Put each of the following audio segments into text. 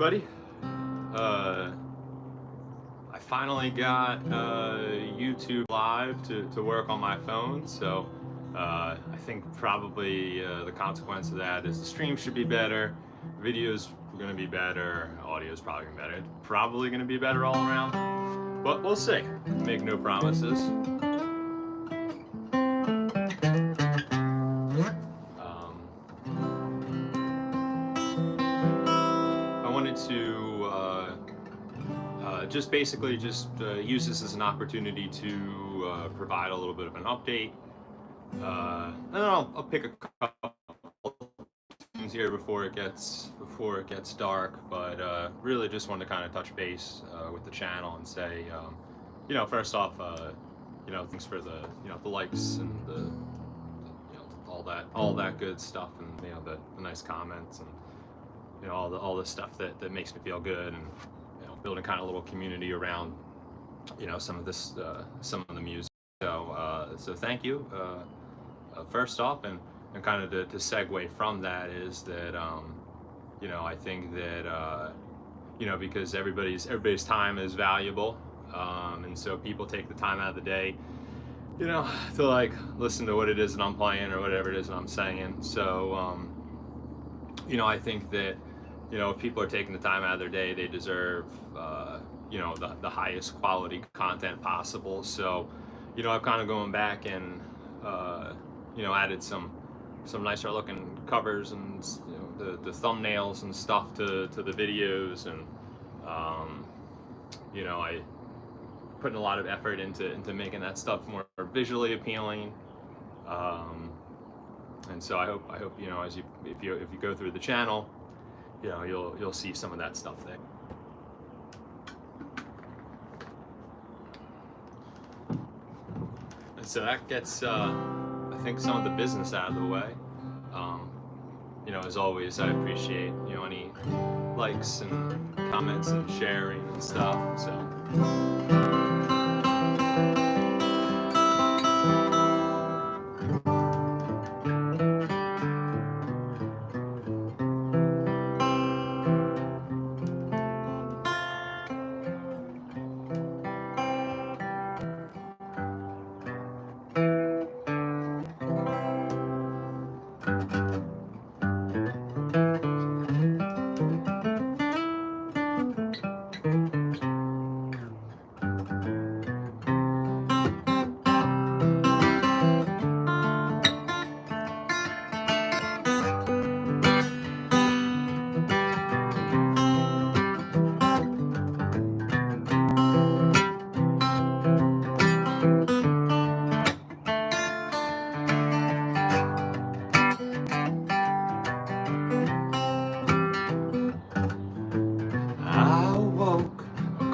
everybody. I finally got YouTube Live to work on my phone, so I think probably the consequence of that is the stream should be better, videos are going to be better, audio is probably going to be better. It's probably going to be better all around, but we'll see. Make no promises. I wanted to just basically use this as an opportunity to provide a little bit of an update. And then I'll pick a couple things here before it gets dark. But really, just wanted to kind of touch base with the channel and say, first off, thanks for the the likes and the all that good stuff, and the nice comments and all the stuff that makes me feel good, and building kind of a little community around some of this some of the music. So thank you first off, and kind of to segue from that is that I think that because everybody's time is valuable, and so people take the time out of the day to like listen to what it is that I'm playing or whatever it is that I'm saying. So I think that if people are taking the time out of their day, they deserve the highest quality content possible. So I'm kind of going back and added some nicer looking covers and the thumbnails and stuff to the videos, and I putting a lot of effort into making that stuff more visually appealing. And so I hope as if you go through the channel, you'll see some of that stuff there. And so that gets I think some of the business out of the way. As always, I appreciate any likes and comments and sharing and stuff. So.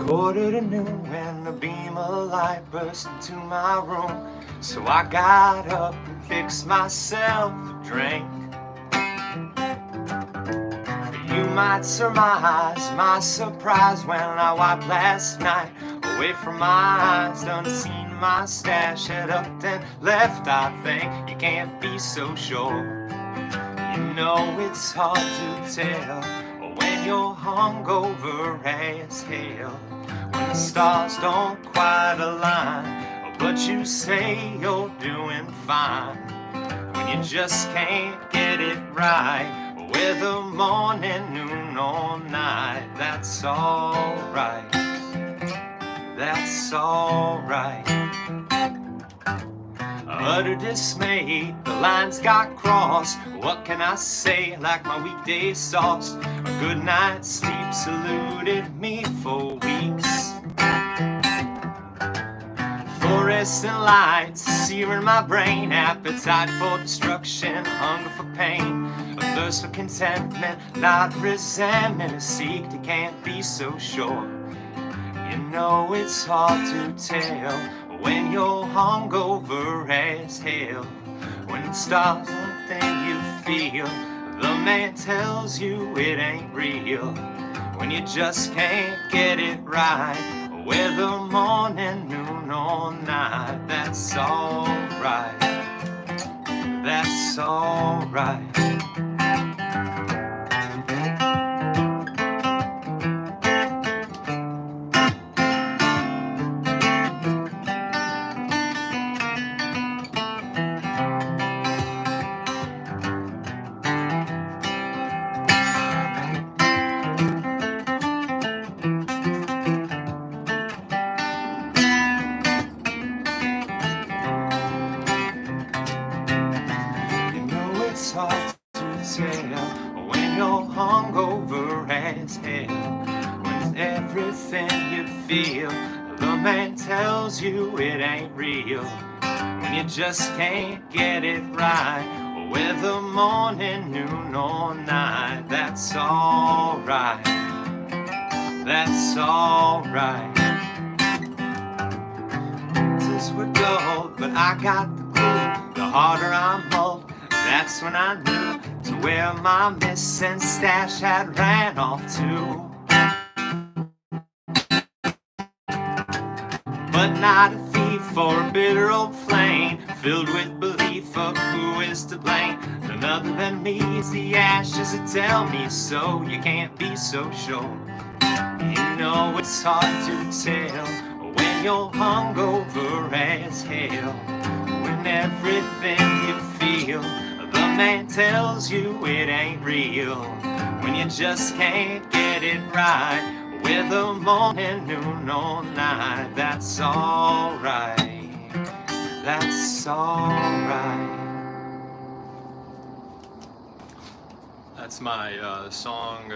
Quarter to noon when the beam of light burst into my room. So I got up and fixed myself a drink. You might surmise my surprise when I wiped last night away from my eyes. Done seen my stash, head up and left. I think you can't be so sure. It's hard to tell when you're hungover as hell, when the stars don't quite align, but you say you're doing fine, when you just can't get it right, whether morning, noon, or night. That's alright, that's alright. Utter dismay, the lines got crossed. What can I say, like my weekday sauce? A good night's sleep's eluded me for weeks. Fluorescent lights searing my brain, appetite for destruction, hunger for pain, a thirst for contentment, not resentment, a seek that can't be so sure. It's hard to tell when you're hungover as hell, when the stars don't think you feel, the man tells you it ain't real, when you just can't get it right, whether morning, noon, or night. That's alright, that's alright. as hell. When everything you feel, the man tells you it ain't real. When you just can't get it right, whether morning, noon, or night, that's alright. That's alright. This would go, but I got the clue. The harder I mulled, that's when I knew to where my missing stash had ran off to. But not a thief or a bitter old flame, filled with belief of who is to blame. None other than me is the ashes that tell me so. You can't be so sure. You know it's hard to tell when you're hungover as hell. When everything you feel, the man tells you it ain't real. When you just can't get it right, whether morning, noon, or night, that's alright. That's alright. That's my song,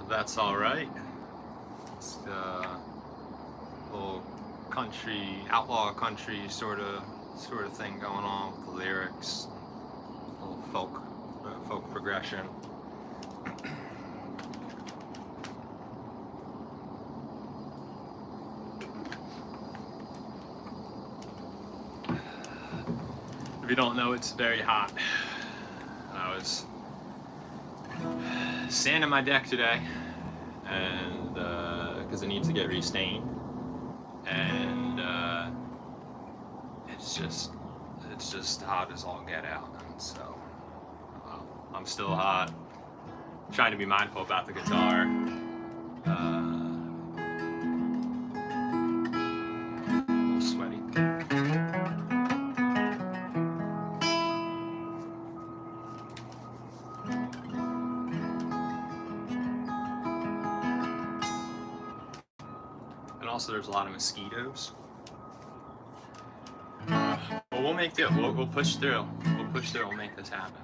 That's Alright. It's a little country, outlaw country sort of thing going on with the lyrics. A little folk progression. If you don't know, it's very hot. I was sanding my deck today, and because it needs to get restained, and it's just hot as all get out. And so I'm still hot. I'm trying to be mindful about the guitar. A little sweaty. Also, there's a lot of mosquitoes. But we'll make do. We'll push through. We'll push through. We'll make this happen.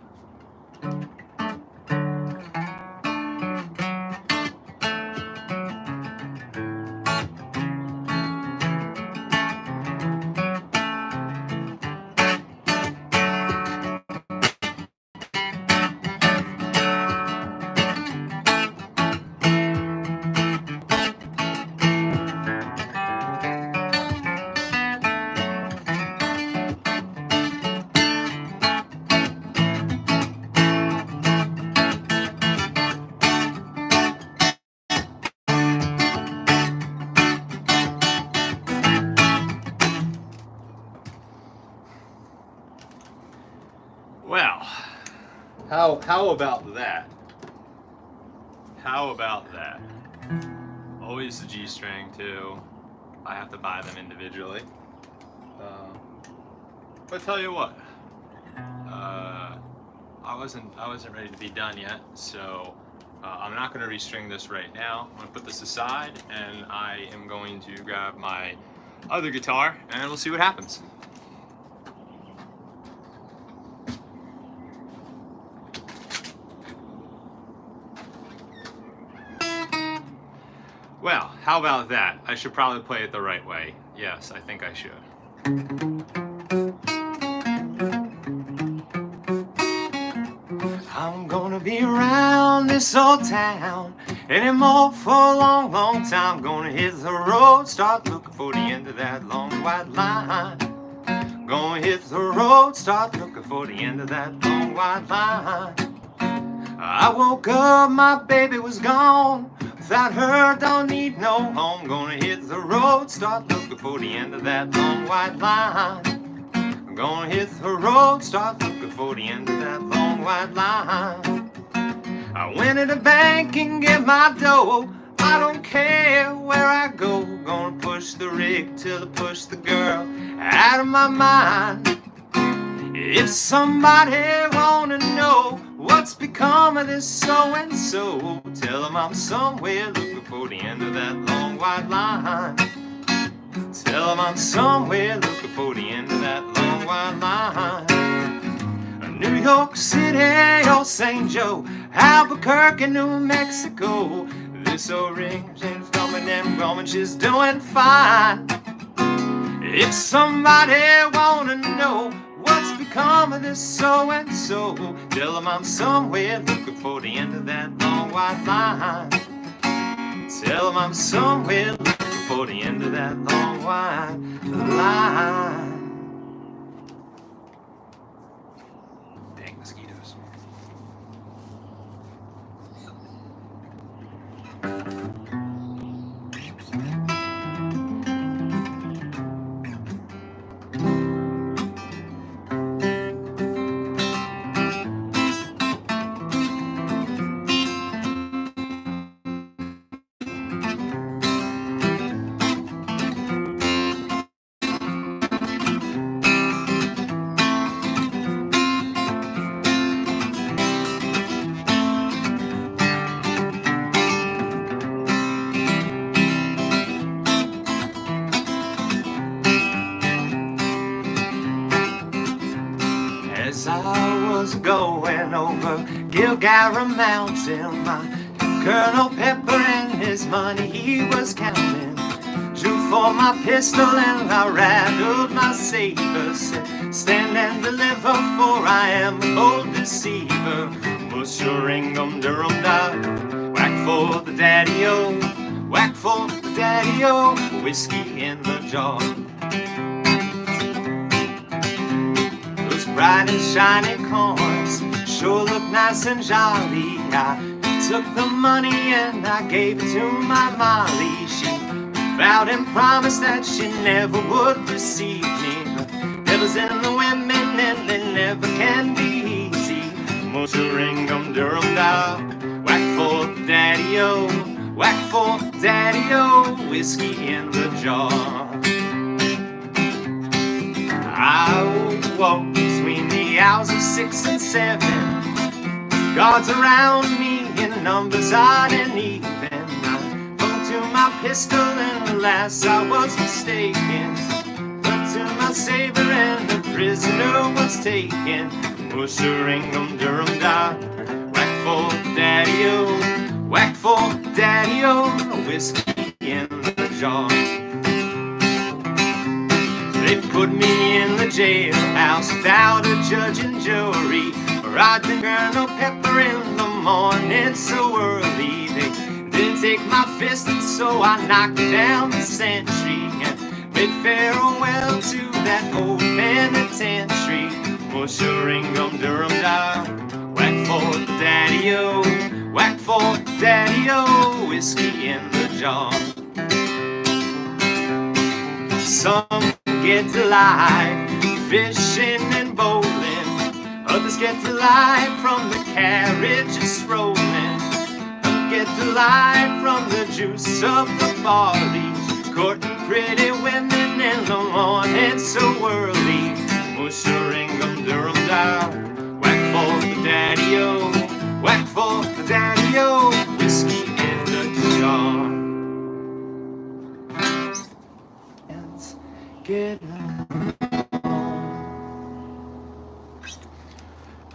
Well, how about that? How about that? Always the G string too. I have to buy them individually. But tell you what, I wasn't ready to be done yet, so I'm not going to restring this right now. I'm going to put this aside, and I am going to grab my other guitar, and we'll see what happens. Well, how about that? I should probably play it the right way. Yes, I think I should. I'm gonna be around this old town anymore for a long, long time. Gonna hit the road, start looking for the end of that long white line. Gonna hit the road, start looking for the end of that long white line. I woke up, my baby was gone. Without her, don't need no home. Gonna hit the road, start looking for the end of that long white line. I'm gonna hit the road, start looking for the end of that long white line. I went to the bank and get my dough. I don't care where I go. Gonna push the rig till I push the girl out of my mind. If somebody wanna know what's become of this so-and-so, tell them I'm somewhere looking for the end of that long white line. Tell them I'm somewhere looking for the end of that long white line. New York City or St. Joe, Albuquerque, New Mexico. This so ring, she's coming and going, she's doing fine. If somebody wanna know what's become of this so-and-so, tell them I'm somewhere looking for the end of that long white line. Tell them I'm somewhere looking for the end of that long white line. Dang mosquitoes. As I was going over Gilgara Mountain, my Colonel Pepper and his money he was counting. Drew for my pistol and I rattled my saber. Said, stand and deliver, for I am a bold deceiver. Musheringham Durham da, whack for the daddy-o, whack for the daddy-o, whiskey in the jar. Bright and shiny coins sure look nice and jolly. I took the money and I gave it to my Molly. She vowed and promised that she never would deceive me. But devils in the women and they never can be easy. Musheringham Durham da, whack for the daddy-o, whack for the daddy-o, whiskey in the jar. I woke between the hours of 6 and 7. Guards around me in numbers odd and even. I clung to my pistol and alas I was mistaken. Clung to my saber and the prisoner was taken. Musheringham Durham da, whack for the daddy-o, whack for the daddy-o, whiskey in the jar. They put me in the jailhouse without a judge and jury. I'd been Colonel Pepper in the morning so early. They didn't take my fist and so I knocked down the sentry and bid farewell to that old penitentiary. Musheringham Durham da, whack for the daddy-o, whack for the daddy-o, whiskey in the jar. Some get to life fishing and bowling, others get to life from the carriages rolling, some get to life from the juice of the barley, courting pretty women in the morning so early. Musheringham Durham da, whack for the daddy-o, whack for the daddy-o, whiskey in the jar.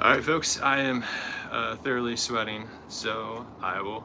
Alright folks, I am thoroughly sweating, so I will